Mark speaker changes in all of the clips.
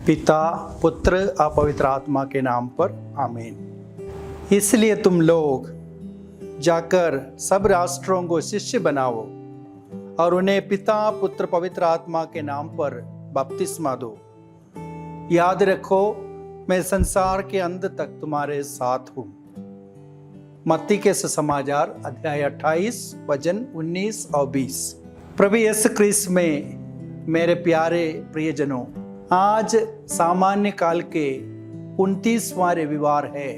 Speaker 1: पिता, पुत्र और पवित्र आत्मा के नाम पर आमीन। इसलिए तुम लोग जाकर सब राष्ट्रों को शिष्य बनाओ और उन्हें पिता, पुत्र, पवित्र आत्मा के नाम पर बपतिस्मा दो। याद रखो, मैं संसार के अंत तक तुम्हारे साथ हूं। मत्ती के सुसमाचार अध्याय 28 वचन 19 और 20। प्रभु यीशु क्रिस्त में मेरे प्यारे प्रियजनों, आज सामान्य काल के 29वां रविवार है,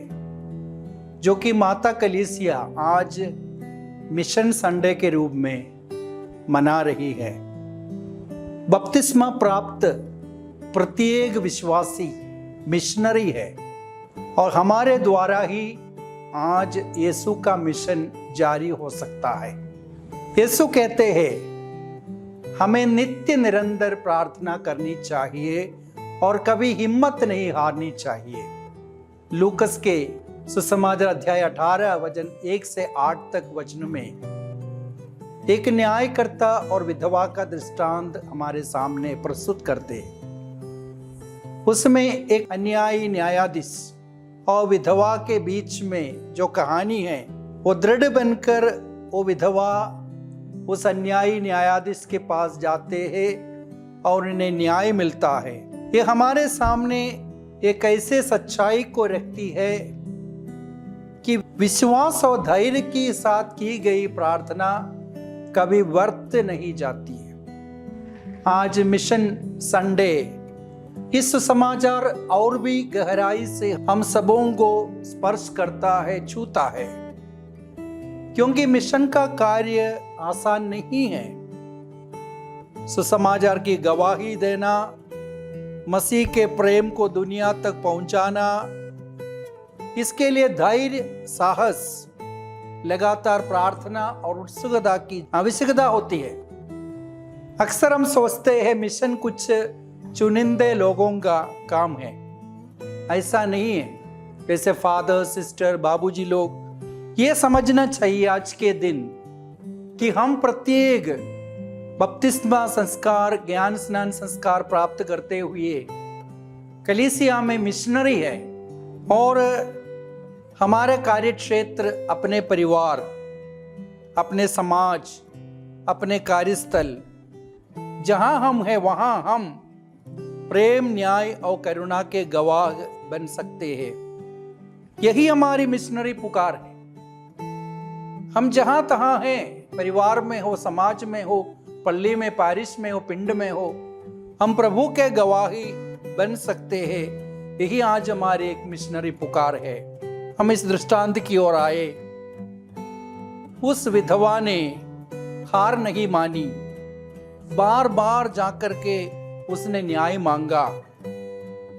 Speaker 1: जो कि माता कलीसिया आज मिशन संडे के रूप में मना रही है। बपतिस्मा प्राप्त प्रत्येक विश्वासी मिशनरी है और हमारे द्वारा ही आज यीशु का मिशन जारी हो सकता है। यीशु कहते हैं, हमें नित्य निरंतर प्रार्थना करनी चाहिए और कभी हिम्मत नहीं हारनी चाहिए। लूकस के सुसमाचार अध्याय 18 वचन 1 से 8 तक वचन में एक न्यायकर्ता और विधवा का दृष्टांत हमारे सामने प्रस्तुत करते हैं। उसमें एक अन्यायी न्यायाधीश और विधवा के बीच में जो कहानी है, वो दृढ़ बनकर वो विधवा उस अन्यायी न्यायाधीश के पास जाते हैं और उन्हें न्याय मिलता है। ये हमारे सामने एक ऐसे सच्चाई को रखती है कि विश्वास और धैर्य के साथ की गई प्रार्थना कभी व्यर्थ नहीं जाती है। आज मिशन संडे इस समाचार और भी गहराई से हम सबों को स्पर्श करता है, छूता है, क्योंकि मिशन का कार्य आसान नहीं है। सुसमाचार की गवाही देना, मसीह के प्रेम को दुनिया तक पहुंचाना, इसके लिए धैर्य, साहस, लगातार प्रार्थना और उत्सुकता की आवश्यकता होती है। अक्सर हम सोचते हैं मिशन कुछ चुनिंदे लोगों का काम है। ऐसा नहीं है। जैसे फादर, सिस्टर, बाबूजी लोग, ये समझना चाहिए आज के दिन कि हम प्रत्येक बपतिस्मा संस्कार, ज्ञान स्नान संस्कार प्राप्त करते हुए कलीसिया में मिशनरी है और हमारा कार्य क्षेत्र, अपने परिवार, अपने समाज, अपने कार्यस्थल, जहां हम हैं वहां हम प्रेम, न्याय और करुणा के गवाह बन सकते हैं। यही हमारी मिशनरी पुकार है। हम जहां तहां हैं, परिवार में हो, समाज में हो, पल्ली में, पारिश में हो, पिंड में हो, हम प्रभु के गवाही बन सकते हैं। यही आज हमारी एक मिशनरी पुकार है। हम इस दृष्टांत की ओर आए। उस विधवा ने हार नहीं मानी, बार बार जाकर के उसने न्याय मांगा।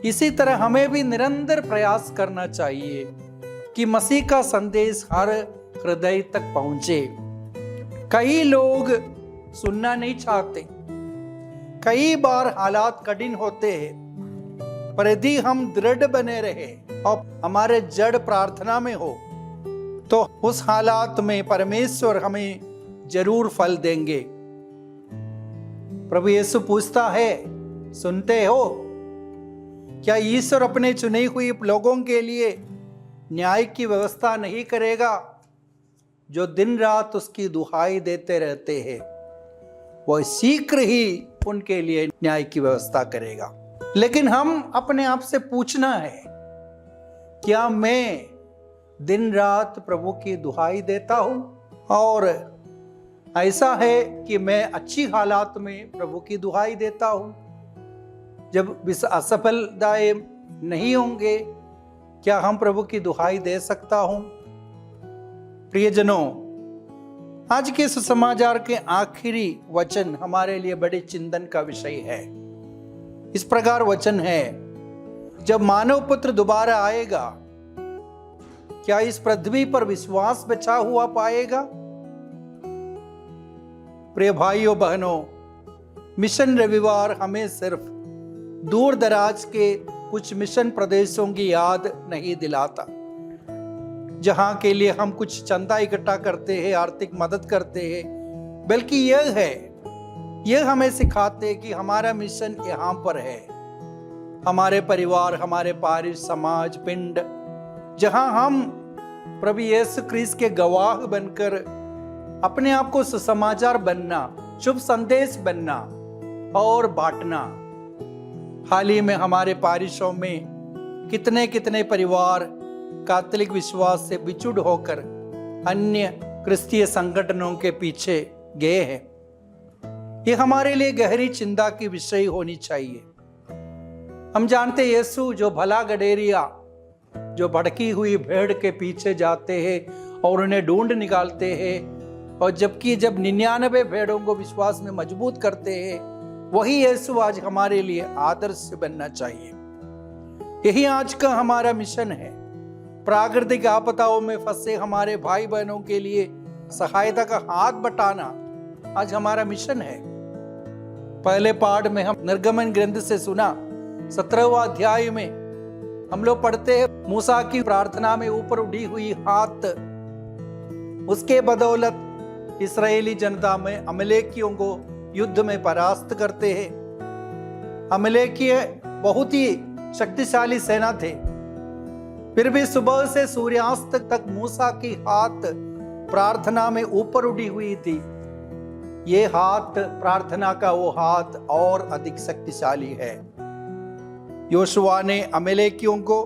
Speaker 1: इसी तरह हमें भी निरंतर प्रयास करना चाहिए कि मसीह का संदेश हर हृदय तक पहुंचे। कई लोग सुनना नहीं चाहते, कई बार हालात कठिन होते हैं, पर यदि हम दृढ़ बने रहे और हमारे जड़ प्रार्थना में हो, तो उस हालात में परमेश्वर हमें जरूर फल देंगे। प्रभु यीशु पूछता है, सुनते हो? क्या ईश्वर अपने चुने हुए लोगों के लिए न्याय की व्यवस्था नहीं करेगा? जो दिन रात उसकी दुहाई देते रहते हैं, वह शीघ्र ही उनके लिए न्याय की व्यवस्था करेगा। लेकिन हम अपने आप से पूछना है, क्या मैं दिन रात प्रभु की दुहाई देता हूं? और ऐसा है कि मैं अच्छी हालात में प्रभु की दुहाई देता हूं? जब असफलताएं नहीं होंगे, क्या हम प्रभु की दुहाई दे सकता हूं? प्रियजनों, आज के सुसमाचार के आखिरी वचन हमारे लिए बड़े चिंतन का विषय है। इस प्रकार वचन है, जब मानव पुत्र दोबारा आएगा, क्या इस पृथ्वी पर विश्वास बचा हुआ पाएगा? प्रिय भाइयों बहनों, मिशन रविवार हमें सिर्फ दूर दराज के कुछ मिशन प्रदेशों की याद नहीं दिलाता, जहां के लिए हम कुछ चंदा इकट्ठा करते हैं, आर्थिक मदद करते हैं, बल्कि यह हमें सिखाते कि हमारा मिशन यहाँ पर है। हमारे परिवार, हमारे पारिश, समाज, पिंड, जहां हम प्रभु यीशु क्रिस्त के गवाह बनकर अपने आप को सुसमाचार बनना, शुभ संदेश बनना और बांटना। हाल ही में हमारे पारिशों में कितने कितने परिवार कैथोलिक विश्वास से बिछुड़ होकर अन्य क्रिस्तीय संगठनों के पीछे गए हैं। ये हमारे लिए गहरी चिंता की विषय होनी चाहिए। हम जानते यीशु जो भला गडेरिया, जो भड़की हुई भेड़ के पीछे जाते हैं और उन्हें ढूंढ निकालते हैं, और जबकि जब 99 भेड़ों को विश्वास में मजबूत करते हैं, वही यीशु आज हमारे लिए आदर्श बनना चाहिए। यही आज का हमारा मिशन है। प्राकृतिक आपदाओं में फंसे हमारे भाई बहनों के लिए सहायता का हाथ बटाना आज हमारा मिशन है। पहले पाठ में हम निर्गमन ग्रंथ से सुना, 17वां अध्याय में हम लोग पढ़ते हैं, मूसा की प्रार्थना में ऊपर उठी हुई हाथ, उसके बदौलत इस्राएली जनता में अमलेकियों को युद्ध में परास्त करते हैं। अमलेकीय बहुत ही शक्तिशाली सेना थे, फिर भी सुबह से सूर्यास्त तक मूसा की हाथ प्रार्थना में ऊपर उठी हुई थी। ये हाथ, प्रार्थना का वो हाथ और अधिक शक्तिशाली है। योशुआ ने अमलेकियों को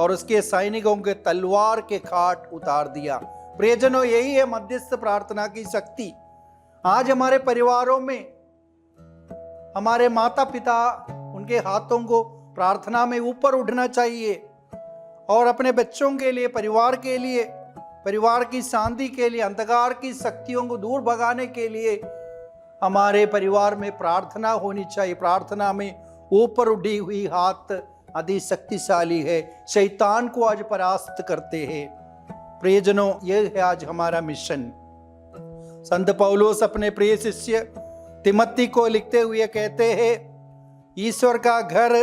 Speaker 1: और उसके सैनिकों के तलवार के खाट उतार दिया। प्रियजनों, यही है मध्यस्थ प्रार्थना की शक्ति। आज हमारे परिवारों में हमारे माता पिता, उनके हाथों को प्रार्थना में ऊपर उठना चाहिए और अपने बच्चों के लिए, परिवार के लिए, परिवार की शांति के लिए, अंधकार की शक्तियों को दूर भगाने के लिए हमारे परिवार में प्रार्थना होनी चाहिए। प्रार्थना में ऊपर उठी हुई हाथ अधिक शक्तिशाली है, शैतान को आज परास्त करते हैं। प्रियजनों, यह है आज हमारा मिशन। संत पौलुस अपने प्रिय शिष्य तिमोथी को लिखते हुए कहते हैं, ईश्वर का घर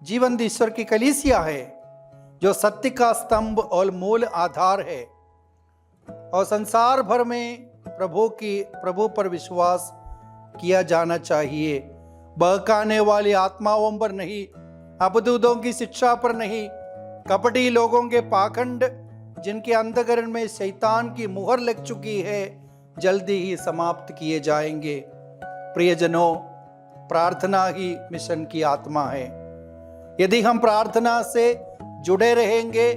Speaker 1: जीवंत ईश्वर की कलीसिया है, जो सत्य का स्तंभ और मूल आधार है, और संसार भर में प्रभु पर विश्वास किया जाना चाहिए। बहकाने वाली आत्माओं पर नहीं, अबदूतों की शिक्षा पर नहीं, कपटी लोगों के पाखंड जिनके अंतःकरण में शैतान की मुहर लग चुकी है, जल्दी ही समाप्त किए जाएंगे। प्रियजनों, प्रार्थना ही मिशन की आत्मा है। यदि हम प्रार्थना से जुड़े रहेंगे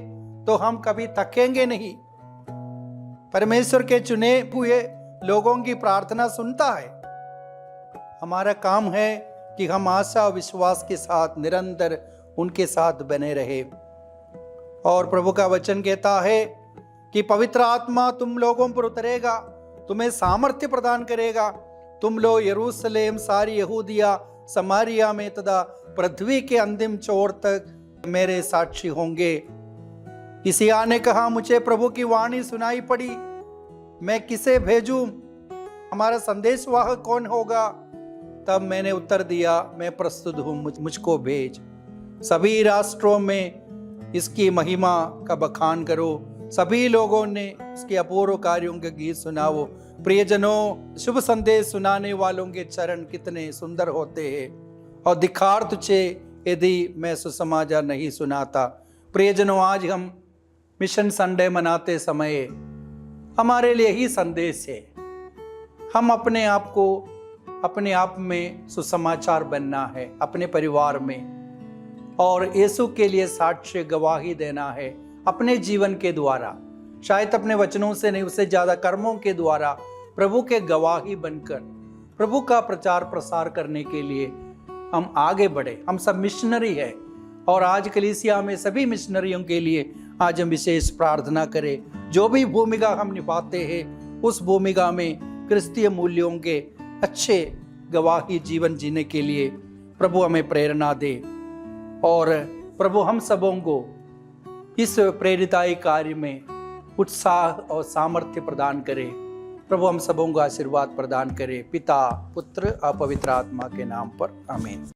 Speaker 1: तो हम कभी थकेंगे नहीं। परमेश्वर के चुने हुए लोगों की प्रार्थना सुनता है। हमारा काम है कि हम आशा और विश्वास के साथ निरंतर उनके साथ बने रहे। और प्रभु का वचन कहता है कि पवित्र आत्मा तुम लोगों पर उतरेगा, तुम्हें सामर्थ्य प्रदान करेगा, तुम लोग यरूशलेम, सारी यहूदिया, समारिया में तथा पृथ्वी के अंतिम छोर तक मेरे साक्षी होंगे। इसिया ने कहा, मुझे प्रभु की वाणी सुनाई पड़ी, मैं किसे भेजूं, हमारा संदेशवाहक कौन होगा? तब मैंने उत्तर दिया, मैं प्रस्तुत हूं, मुझको भेज। सभी राष्ट्रों में इसकी महिमा का बखान करो, सभी लोगों ने उसके अपूर्व कार्यों के गीत सुनाओ। प्रियजनों, शुभ संदेश सुनाने वालों के चरण कितने सुंदर होते हैं, और धिक्कार तुझे यदि मैं सुसमाचार नहीं सुनाता। प्रियजनों, आज हम मिशन संडे मनाते समय हमारे लिए ही संदेश है। हम अपने आप में सुसमाचार बनना है, अपने परिवार में, और यीशु के लिए साक्ष्य गवाही देना है अपने जीवन के द्वारा, शायद अपने वचनों से नहीं, उससे ज्यादा कर्मों के द्वारा प्रभु के गवाही बनकर प्रभु का प्रचार प्रसार करने के लिए हम आगे बढ़े। हम सब मिशनरी है, और आज कलीसिया में सभी मिशनरियों के लिए आज हम विशेष प्रार्थना करें। जो भी भूमिका हम निभाते हैं, उस भूमिका में क्रिस्तीय मूल्यों के अच्छे गवाही जीवन जीने के लिए प्रभु हमें प्रेरणा दे, और प्रभु हम सबों को इस प्रेरिताई कार्य में उत्साह और सामर्थ्य प्रदान करे। प्रभु हम सबों को आशीर्वाद प्रदान करे। पिता, पुत्र और पवित्र आत्मा के नाम पर आमीन।